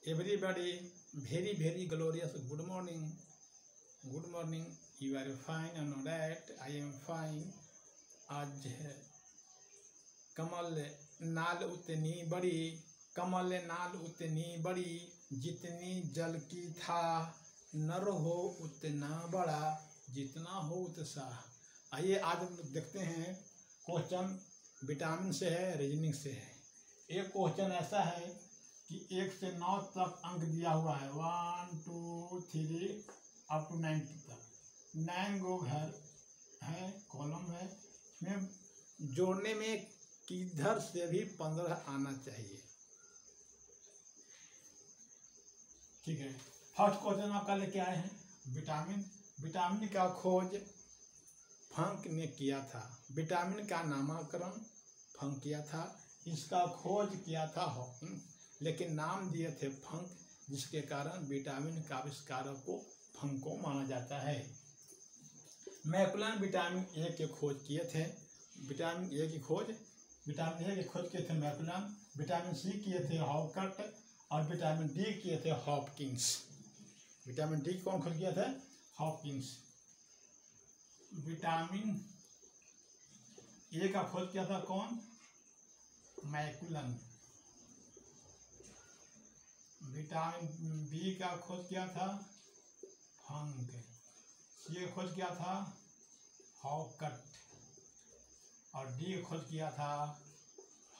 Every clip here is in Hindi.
Everybody, very, very glorious. Good morning. Good morning. You are fine or not that? I am fine. आज है कमल नाल उतनी बड़ी, कमल नाल उतनी बड़ी, जितनी जल की था, नर हो उतना बड़ा, जितना हो उत्साह। आइए आज हम लोग देखते हैं क्वेश्चन विटामिन से है, रीजनिंग से है। एक क्वेश्चन ऐसा है कि 1 से 9 तक अंक दिया हुआ है, 1 2 3 अप टू 9 तक। 9 गो घर है, कॉलम है। इसमें जोड़ने में किधर से भी 15 आना चाहिए। ठीक है, फर्स्ट क्वेश्चन आपका लेके आए हैं विटामिन। विटामिन का खोज फंक ने किया था। विटामिन का नामकरण फंक किया था। इसका खोज किया था हॉकिंग, लेकिन नाम दिए थे फंक, जिसके कारण विटामिन का आविष्कारक को फंको माना जाता है। मैकुलन विटामिन ए के खोज किए थे। विटामिन ए की खोज किए थे मैकुलन। विटामिन सी किए थे हॉकट और विटामिन डी किए थे हॉपकिंस। विटामिन डी कौन खोज किया था? हॉपकिंस। विटामिन ए का खोज किया था कौन? मैकुलन। विटामिन बी का खोज किया था फंक। सी का खोज किया था हॉकट और डी का खोज किया था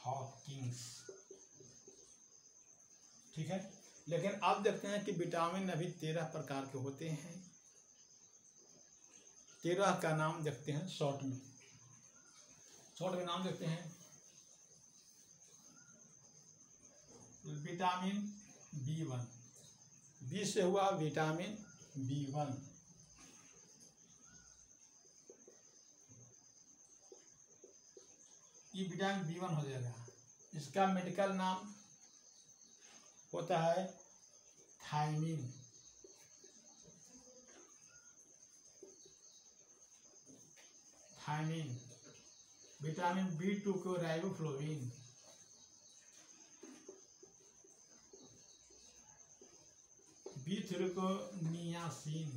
हॉपकिंस। ठीक है, लेकिन अब देखते हैं कि विटामिन अभी 13 प्रकार के होते हैं। 13 का नाम देखते हैं शॉर्ट में। नाम देखते हैं। विटामिन B1, बी से हुआ विटामिन B1। ये विटामिन B1 हो जाएगा। इसका मेडिकल नाम होता है थायमिन। विटामिन B2 को राइबोफ्लोविन। B3 को नियासिन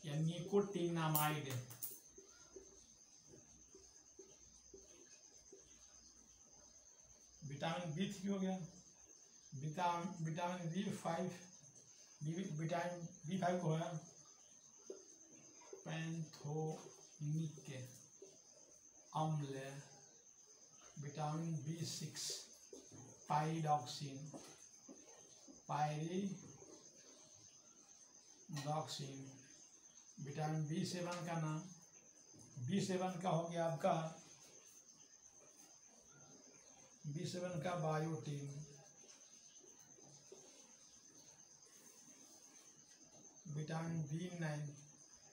या निकोटिनामाइड। विटामिन B3 हो गया। विटामिन B5 को है पैंथोनिक अम्ल। Vitamin B6 पाइरिडॉक्सिन। विटामिन B7 का नाम, B7 का हो गया आपका B7 का बायोटीन। विटामिन B9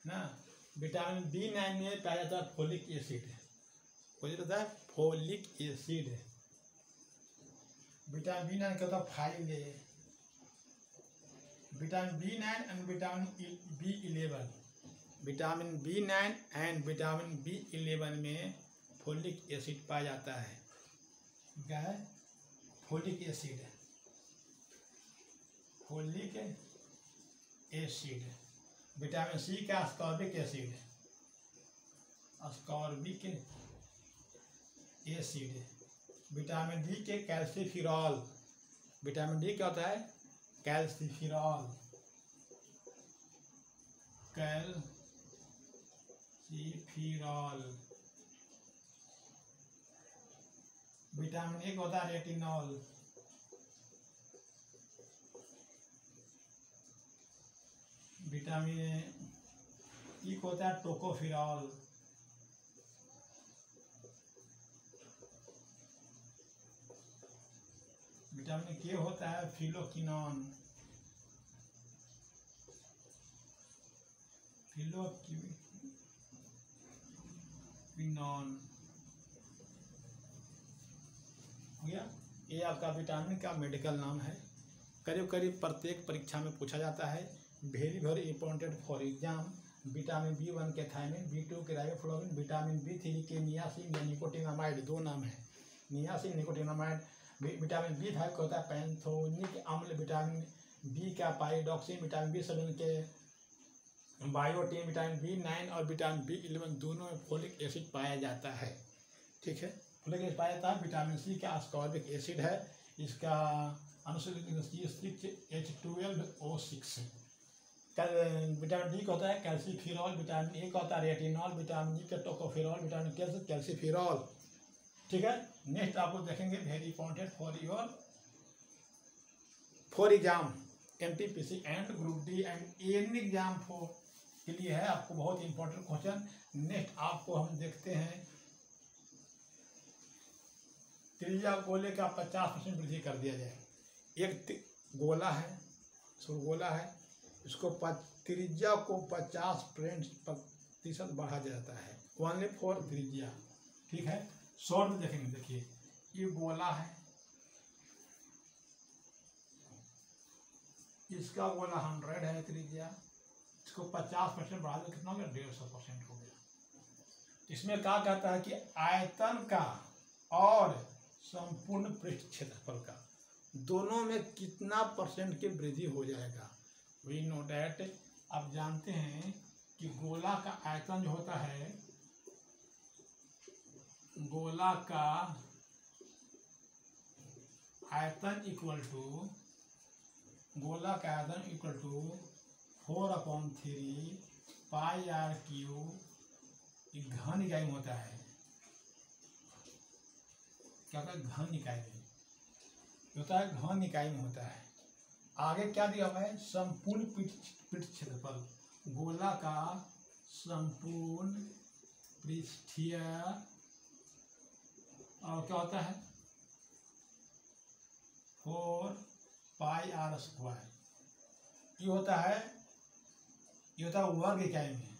ना, विटामिन B9 में पाया जाता है folic acid. Folic acid. Vitamin B9 का होता है फाइले। Vitamin B9 and vitamin B11। Vitamin B9 and vitamin B11 में फोलिक एसिड पाया जाता है। क्या है? Folic acid. विटामिन सी का अस्कॉर्बिक एसिड। विटामिन डी के कैल्सीफिरॉल। विटामिन डी क्या होता है? कैल्सीफिरॉल। विटामिन ए का होता है रेटिनॉल। विटामिन ई को होता है टोकोफिरॉल। विटामिन के होता है फिलोक्विनोन। हो गया। ये आपका विटामिन का मेडिकल नाम है। करीब करीब प्रत्येक परीक्षा में पूछा जाता है। Very very important for exam. Vitamin B1 के थायमिन, B2 के राइबोफ्लोविन, विटामिन B3 के नियासिन या निकोटिनामाइड। 2 नाम है, नियासिन निकोटिनामाइड। विटामिन B5 होता है पैंथोनिक अम्ल, विटामिन B का पाइरोडॉक्सिन, विटामिन B7 के बायोटीन, विटामिन B9 और विटामिन B11 दोनों में फोलिक एसिड पाया जाता है। ठीक है, फोलिक एसिड पाया जाता है। विटामिन C का अस्कॉर्बिक एसिड है, इसका अनुसूचित H12O6। विटामिन D का होता है कैल्सीफिरॉल, विटामिन A का होता है रेटिनॉल, विटामिन E का टोकोफेरॉल, विटामिन K कैल्सीफिरॉल। ठीक है, नेक्स्ट आपको देखेंगे very important for exam NTPC and group D and any exam के लिए है, आपको बहुत इंपॉर्टेंट क्वेश्चन। नेक्स्ट आपको हम देखते हैं त्रिज्या गोले का 50% वृद्धि कर दिया जाए। एक गोला है, गोला है, इसको त्रिज्या को 50% बढ़ा जाता है, ओनली फॉर त्रिज्या। ठीक है, शॉर्ट में देखेंगे, देखिए ये गोला है, इसका गोला 100 है त्रिज्या, इसको 50% बढ़ा दो, कितना हो गया 150% हो गया। इसमें क्या कहता है कि आयतन का और संपूर्ण पृष्ठ क्षेत्रफल का दोनों में कितना % की वृद्धि हो जाएगा। वी नो डैट, आप जानते हैं कि गोला का आयतन जो होता है, गोला का आयतन इक्वल टू 4/3 πr³ घन इकाई में होता है। क्या होता है, घन इकाई में होता है, घन इकाई में होता है। आगे क्या दिया हुआ है, संपूर्ण पृष्ठ क्षेत्रफल, गोला का संपूर्ण पृष्ठीय, और क्या होता है 4πr²। ये होता है वर्ग इकाई में।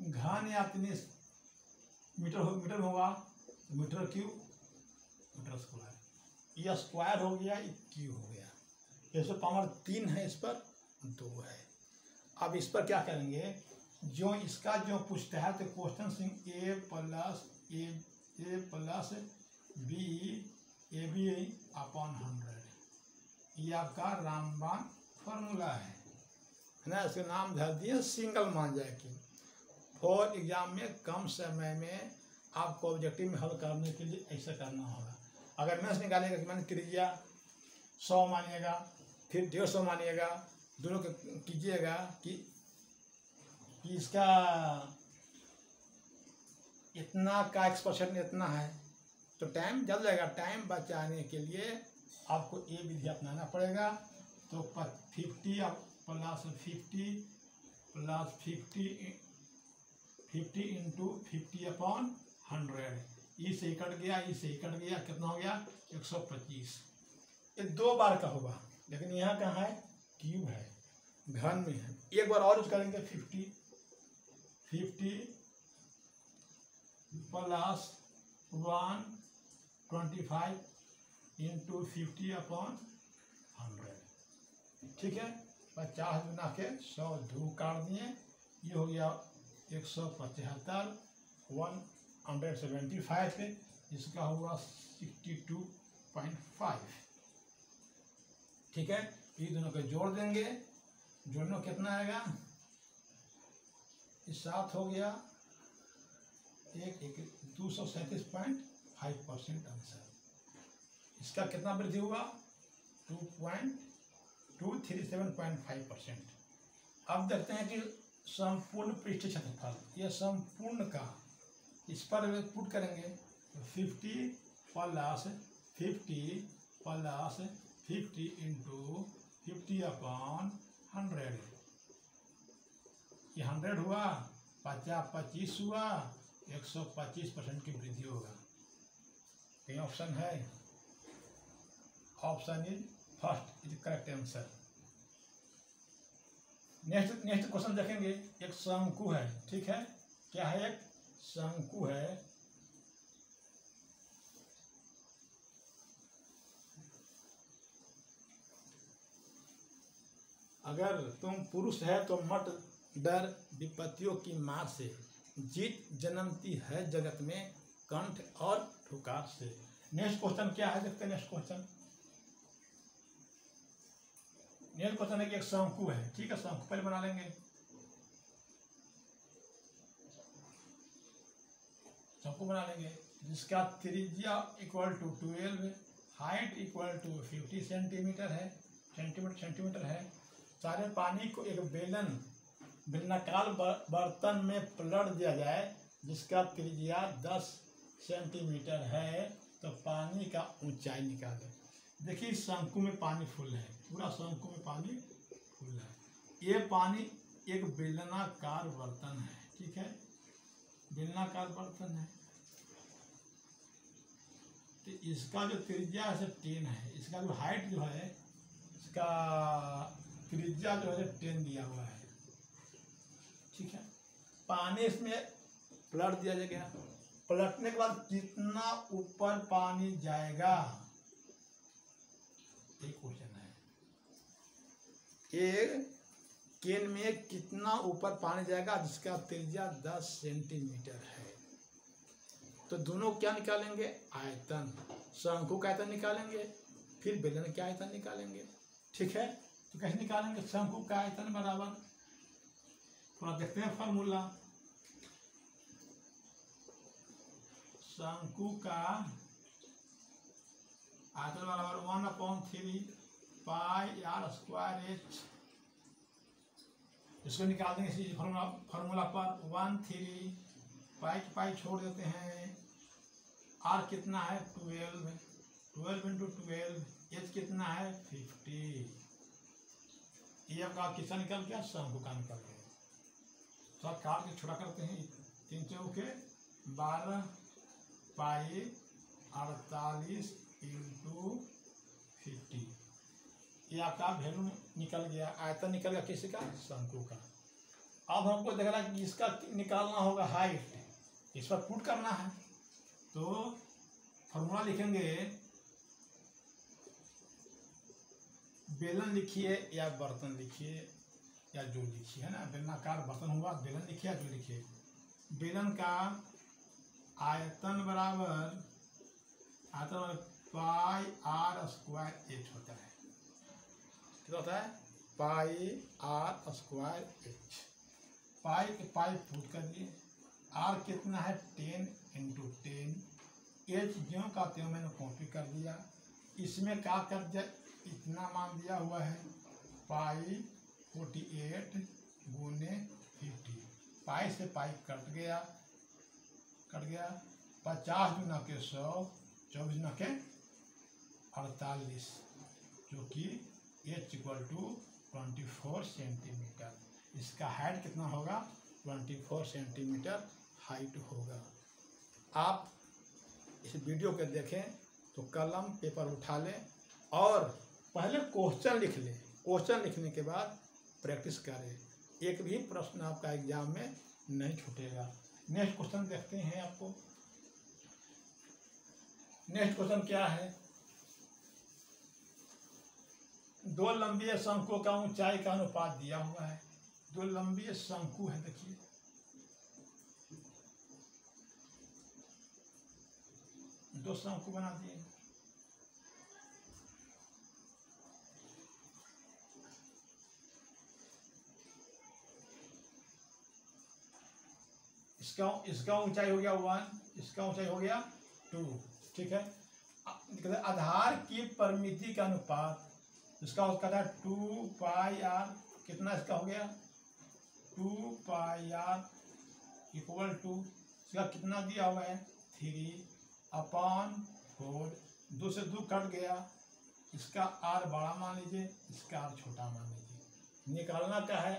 घन या मीटर होगा, मीटर क्यूब, मीटर स्क्वायर। ये स्क्वायर हो गया, ये क्यूब हो गया। इस पर पावर 3 है, इस पर 2 है। अब इस पर क्या करेंगे, जो इसका जो पूछता है तो क्वेश्चन A प्लस B/100, ये आपका रामबाण फॉर्मूला है ना। इसका नाम धर दिए सिंगल मान जाए कि फॉर एग्जाम में कम समय में आपको ऑब्जेक्टिव में हल करने के लिए ऐसा करना होगा। अगर मैथ्स निकालेगा कि मैंने त्रिज्या 100 मानिएगा, फिर 150 मानिएगा, दोनों कीजिएगा कि इसका इतना का x% इतना है, तो टाइम जल जाएगा। टाइम बचाने के लिए आपको ये विधि अपनाना पड़ेगा। तो 50 + 50 इंटू 50/100, ई से कट गया, ई से कट गया, कितना हो गया 125। ये 2 बार का होगा, लेकिन यहाँ कहाँ है, क्यूब है, घन में है। एक बार और यूज करेंगे 50 + 125 इंटू 50/100। ठीक है, 50 गुना के 100 2 काट दिए, ये हो गया 175, 175 पे इसका हुआ 62.5। ठीक है, ये दोनों को जोड़ देंगे, जोड़ने कितना आएगा, 7 हो गया, 237.5% आंसर। इसका कितना वृद्धि हुआ, 237.5%। अब देखते हैं कि संपूर्ण पृष्ठ क्षेत्रफल, ये संपूर्ण का, इस पर पुट करेंगे तो 50 + 50 इंटू 50/100, ये 100 हुआ, 25 हुआ, 125% की वृद्धि होगा। कहीं ऑप्शन है, option is first is correct answer. Next question देखेंगे, एक शंकु है। ठीक है, क्या है, एक शंकु है, अगर तुम पुरुष है तो मत डर, विपत्तियों की मार से जीत जन्मती है जगत में, कंठ और ठुकार से। नेक्स्ट क्वेश्चन क्या है, देखते हैं नेक्स्ट क्वेश्चन। नेक्स्ट क्वेश्चन है कि एक शंकु है, ठीक है, शंकु पहले बना लेंगे। शंकु बना लेंगे जिसका त्रिज्या equal to 12, height equal to 50 centimetre है, सेंटीमीटर है। सारे पानी को एक बेलनाकार बर्तन में पलट दिया जाए जिसका त्रिज्या 10 सेंटीमीटर है, तो पानी का ऊंचाई निकालें। देखिए शंकु में पानी फुल है, पूरा शंकु में पानी फुल है। ये पानी एक बेलनाकार बर्तन है, ठीक है, बेलनाकार बर्तन है। तो इसका जो त्रिज्या है 10 है, इसका जो हाइट जो है, इसका त्रिज्या जो है 10 दिया हुआ है, ठीक है। पानी इसमें पलट दिया जाएगा, पलटने के बाद कितना ऊपर पानी जाएगा, ये क्वेश्चन है। एक केन में कितना ऊपर पानी जाएगा जिसका त्रिज्या 10 सेंटीमीटर है। तो दोनों क्या निकालेंगे, आयतन। शंकु का आयतन निकालेंगे, फिर बेलन का आयतन निकालेंगे, ठीक है। तो कैसे निकालेंगे, शंकु का आयतन बराबर, थोड़ा देखते हैं फॉर्मूला। शंकु का आयतन बराबर 1/3 पाई आर स्क्वायर एच। इसको निकाल देंगे इसी फॉर्मूला पर। 1/3 पाई छोड़ देते हैं, आर कितना है 12 इंटू 12, एच कितना है 50। ये आपका किसका निकल गया, शंकु का निकल गया। सब काट के छोटा करते हैं, 3 चौके 12 पाई 48 इंटू 50। ये आपका वैल्यू निकल गया, आयतन निकल गया किसका, शंकु का। अब हमको देख रहा है कि इसका निकालना होगा हाइट, इस पर पुट करना है। तो फॉर्मूला लिखेंगे, बेलन लिखिए या बर्तन लिखिए या जो लिखिए, है ना, बेलनाकार बर्तन हुआ, बेलन लिखिए या जो लिखिए। बेलन का आयतन बराबर पाई आर स्क्वायर एच होता है, कितना होता है, पाई आर स्क्वायर एच। पाई के पाई पुट कर दिए, आर कितना है 10 इंटू 10, एच ज्यों का त्यों मैंने कॉपी कर दिया। इसमें क्या कर दिया, इतना मान दिया हुआ है, पाई 48 गुने 50। पाई से पाई कट गया, 50 गुना के 100, 24 गुना के 48, जो कि एच इक्वल टू 24 सेंटीमीटर। इसका हाइट कितना होगा, 24 सेंटीमीटर हाइट होगा। आप इस वीडियो को देखें तो कलम पेपर उठा लें और पहले क्वेश्चन लिख लें। क्वेश्चन लिखने के बाद प्रैक्टिस करें, एक भी प्रश्न आपका एग्जाम में नहीं छूटेगा। नेक्स्ट क्वेश्चन देखते हैं आपको। नेक्स्ट क्वेश्चन क्या है, दो लंबी शंकुओं का ऊंचाई का अनुपात दिया हुआ है। दो लंबी शंकु है, देखिए दो शंकु बना दिए। इसका ऊंचाई हो गया 1, इसका ऊंचाई हो गया 2, ठीक है। आधार की परिमिति का अनुपात, इसका कहता है 2 पाई आर, कितना इसका हो गया 2 पाई आर इक्वल टू, इसका कितना दिया हुआ है 3/4, 2 से 2 कट गया, इसका आर बड़ा मान लीजिए, इसका आर छोटा मान लीजिए। निकालना क्या है,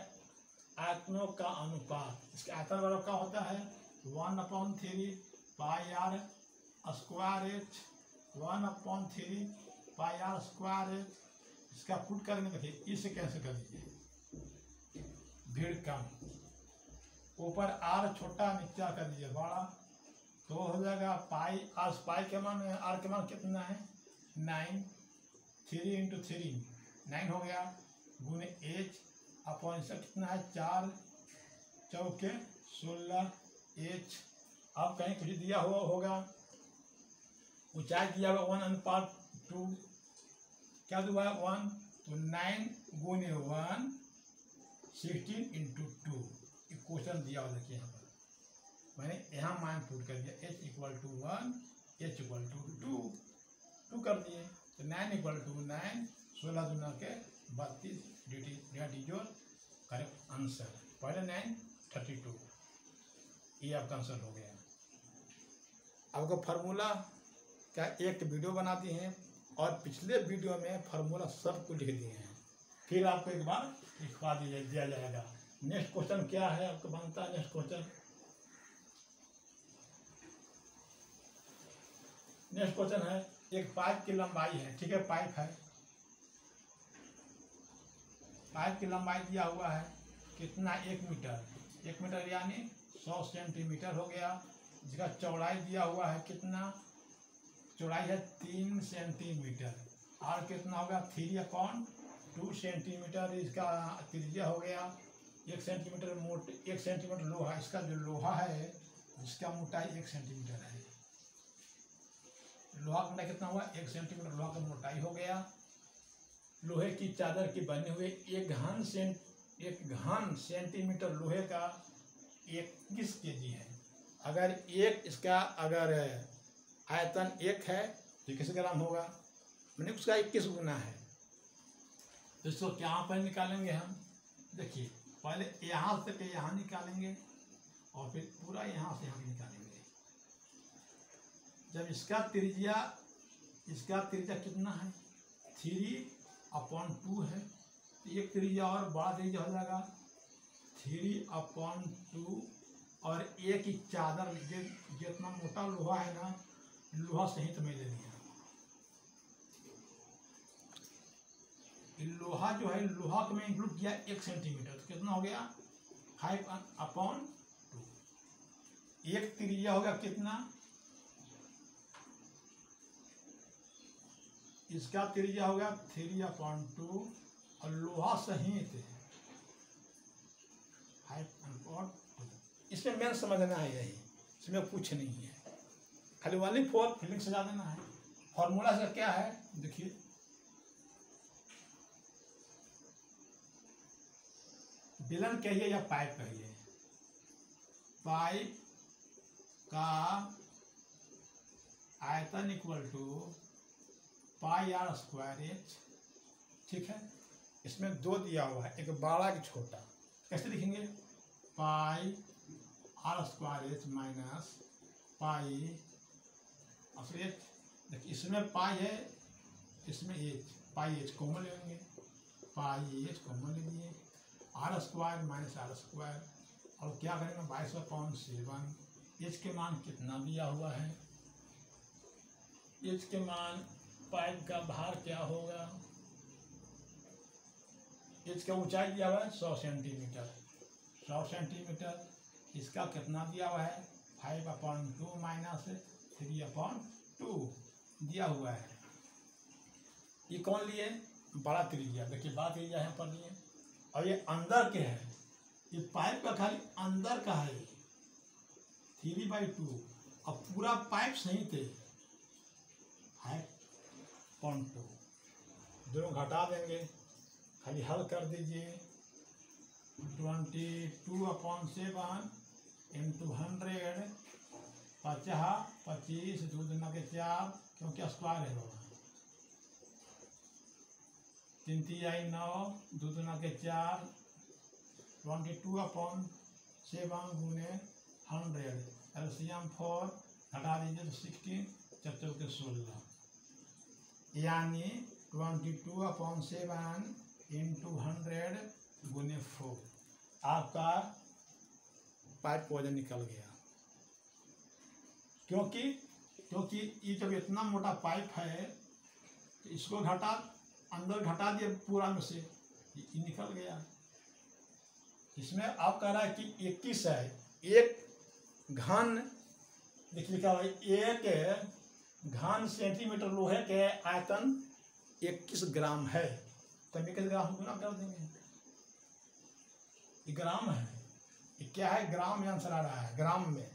आयतनों का अनुपात। इसका आयतन बराबर क्या होता है 1/3 pi r square h, 1/3 pi r square h. इसका पुट करने देखिए, इसे कैसे कर दीजिए, भीड़ कम, ऊपर आर छोटा नीचे कर दीजिए बड़ा, तो हो जाएगा पाई आर, पाई के मान, आर के मान कितना है 9, 3 इंटू 3 9 हो गया, गुने एच अपॉन से कितना है 4 चौके 16 एच अब कहीं कुछ दिया हुआ होगा, ऊंचाई दिया हुआ 1/2, क्या हुआ 1, तो 9 गुने 1 16 × 2 क्वेश्चन दिया हुआ। देखिए यहाँ पर मैंने यहाँ मान पुट कर दिया, h = 1, h = 2 कर दिए, तो 9 = 9, 16 दूना के 32, that is your correct answer. पहले 9 32, ये आपका आंसर हो गया। आपका फार्मूला का एक वीडियो बना दिए हैं और पिछले वीडियो में फार्मूला सब कुछ लिख दिए हैं, फिर आपको एक बार लिखवा दिया जाएगा। नेक्स्ट क्वेश्चन क्या है आपको बनता है? नेक्स्ट क्वेश्चन है, एक पाइप की लंबाई है, ठीक है, पाइप है, पाइप की लंबाई दिया हुआ है कितना, 1 मीटर, 1 मीटर यानी 100 सेंटीमीटर हो गया। जिसका चौड़ाई दिया हुआ है कितना, चौड़ाई है 3 सेंटीमीटर, और कितना होगा 3/2 सेंटीमीटर। इसका त्रिज्या हो गया 1 सेंटीमीटर मोट, 1 सेंटीमीटर लोहा, इसका जो लोहा है जिसका मोटाई 1 सेंटीमीटर है, लोहा का मोटाई कितना हुआ 1 सेंटीमीटर, लोहा का मोटाई हो गया। लोहे की चादर की बने हुए 1 घन सेंटीमीटर लोहे का 21 kg है। अगर इसका अगर आयतन 1 है तो किस ग्राम होगा, मैंने उसका 21 गुना है। तो इसको क्या पर निकालेंगे हम, देखिए पहले यहाँ से यहाँ निकालेंगे और फिर पूरा यहाँ से यहाँ निकालेंगे। जब इसका त्रिज्या कितना है 3/2 है, तो एक त्रिज्या और बड़ा त्रिज्या हो जाएगा 3/2, और एक ही चादर जितना मोटा लोहा है ना, लोहा सहित में ले लिया। लोहा जो है, लोहा को मैं इंक्लूड किया 1 सेंटीमीटर, तो कितना हो गया 5/2। एक त्रिज्या होगा कितना, इसका त्रिज्या होगा 3/2 और लोहा सहित 5/2। इसमें मेन समझना है यही, इसमें कुछ नहीं है, खाली वाली फीलिंग सजा देना है। फॉर्मूला से क्या है देखिए, बेलन कहिए या पाइप कहिए, पाइप का आयतन = πr²h, ठीक है। इसमें 2 दिया हुआ है, एक बड़ा एक छोटा, कैसे लिखेंगे πr² माइनस πh। देखिए इसमें पाई है, इसमें h, πh कॉमन लेंगे, πh कॉमन ले लिए, r² माइनस r², और क्या करेंगे 22/7। h के मान कितना दिया हुआ है, h के मान, पाइप का भार क्या होगा, h का ऊंचाई दिया हुआ है 100 सेंटीमीटर, 100 सेंटीमीटर, इसका कितना दिया हुआ है 5/2 माइनस 3/2 दिया हुआ है। ये कौन लिए, बड़ा त्रिज्या, देखिए बड़ा त्रिज्या यहाँ पर लिए, और ये अंदर के है, ये पाइप का खाली अंदर का है 3/2, और पूरा पाइप सही थे 5/2। दोनों घटा देंगे, खाली हल कर दीजिए, 22/7 × 100, 50, 25, 2 दूना के 4, क्योंकि स्क्वायर है बाबा, 3 × 9, 2 दूना के 4, 22/7 गुने 100, एलसीएम 4, घटा दीजिए 16, 4 के 16, यानी 22/7 × 100 गुने 4, आपका पाइप वजन निकल गया। क्योंकि ये जब इतना मोटा पाइप है तो इसको अंदर घटा दिए पूरा में से, ये निकल गया। इसमें आप कह रहा है कि 21 है, एक घन, देखिए लिखा हुआ है 1 घन सेंटीमीटर लोहे के आयतन 21 ग्राम है, तो 21 ग्राम गुना कर देंगे, ये ग्राम है, ये क्या है ग्राम में आंसर आ रहा है, ग्राम में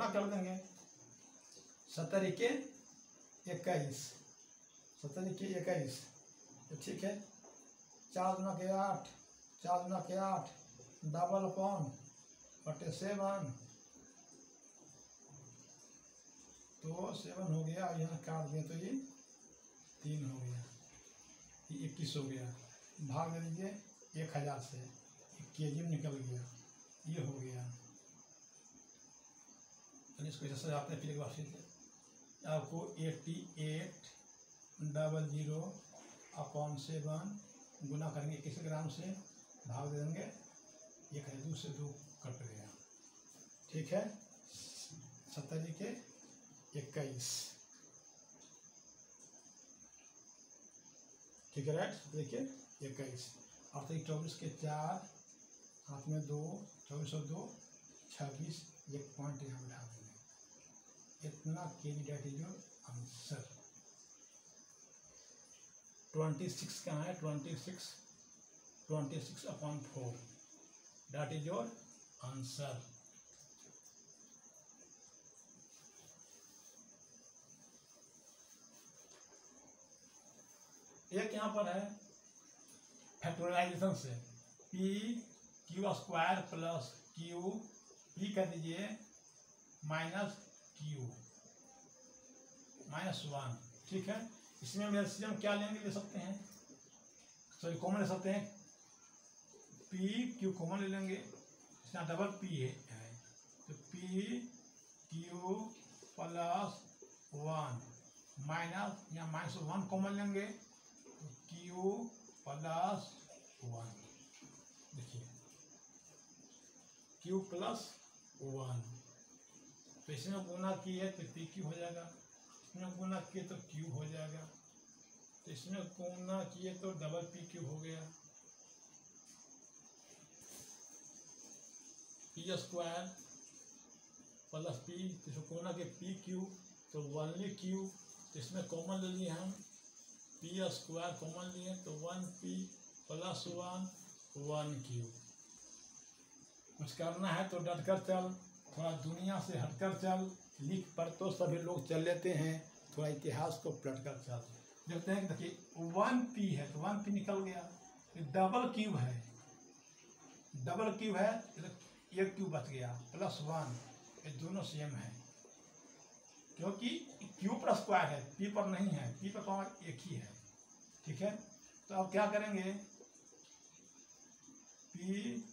गुना कर देंगे। 70 के 21, 70 के 21, तो ठीक है। 4 गुना के 8, 4 गुना के 8, डबल अपॉन बटे 7, तो 7 हो गया। यहाँ काट दें तो ये 3 हो गया, ये 21 हो गया। भाग दे दीजिए 1000 से, केजी में निकल गया, ये हो गया। इसको जैसे आपने फिर एक बार फिर आपको 8800 अपॉन 7 गुना करेंगे 21 ग्राम से, भाग दे देंगे 1 से 2 कट गया, ठीक है। 70 के 21, ठीक है राइट। देखिए 21 और 24 के 4, हाथ में 2, 24 और 2 26, एक पॉइंट यहाँ बैठा देंगे। इतना KG, that is your answer. 26 कहाँ है? 26 upon 4, that is your answer. एक यहाँ पर है फैक्टराइजेशन से, P Q square plus Q, P कर दीजिए माइनस क्यू माइनस 1, ठीक है। इसमें हम एलसीएम क्या लेंगे, ले सकते हैं, सॉरी कॉमन ले सकते हैं, पी क्यू कॉमन ले लेंगे, इसमें डबल पी है, तो पी क्यू प्लस 1 माइनस, यहाँ माइनस 1 कॉमन लेंगे, क्यू प्लस 1, देखिए क्यू प्लस 1, तो इसमें गुना किए तो पी क्यू हो जाएगा, इसमें गुना किए तो क्यू हो जाएगा, तो इसमें गुना किए तो डबल पी क्यू हो गया। पी स्क्वायर प्लस पी, इसमें गुना के पी क्यू तो ओनली क्यू, तो इसमें कॉमन ले लिए हम, पी स्क्वायर कॉमन लिए तो 1p प्लस 1 क्यू। कुछ करना है तो डटकर चल, थोड़ा दुनिया से हटकर चल, लिख पर तो सभी लोग चल लेते हैं, थोड़ा इतिहास को पलटकर चल। देखते हैं, देखिए 1p है तो 1p निकल गया, डबल क्यू है, डबल क्यू है एक क्यू बच गया, प्लस 1, ये दोनों सेम है, क्योंकि क्यू पर स्क्वायर है, पी पर नहीं है, पी पर पावर एक ही है, ठीक है। तो अब क्या करेंगे, P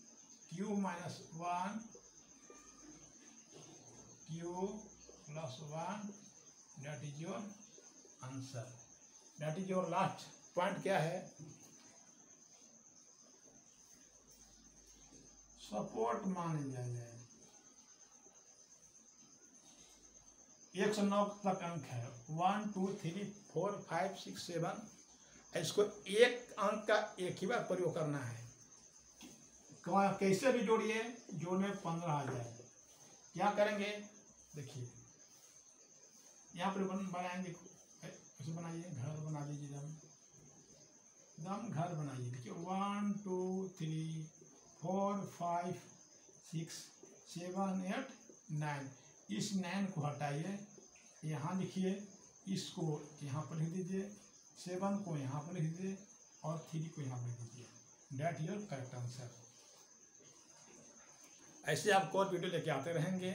Q minus 1 Q plus 1, that is your answer, that is your last point. क्या है, सपोर्ट मान लिया जाए, 109 तक अंक है, 1 2 3 4 5 6 7, इसको एक अंक का एक ही बार प्रयोग करना है, कैसे भी जोड़िए, जोड़ने 15 आ जाए। क्या करेंगे, देखिए यहाँ पर बनाएंगे, ऐसे बनाइए, घर बना दीजिए, दम घर बनाइए। देखिए 1 2 3 4 5 6 7 8 9, इस 9 को हटाइए, यहाँ लिखिए, इसको यहाँ पर लिख दीजिए, 7 को यहाँ पर लिख दीजिए और 3 को यहाँ पर लिख दीजिए, डेट योर करेक्ट आंसर। ऐसे आपको और वीडियो लेके आते रहेंगे।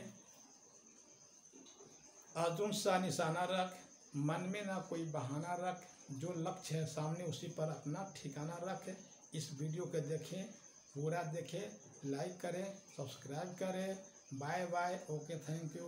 अर्जुन सा निशाना रख, मन में ना कोई बहाना रख, जो लक्ष्य है सामने उसी पर अपना ठिकाना रख। इस वीडियो को देखें, पूरा देखें, लाइक करें, सब्सक्राइब करें। Bye bye, okay, thank you.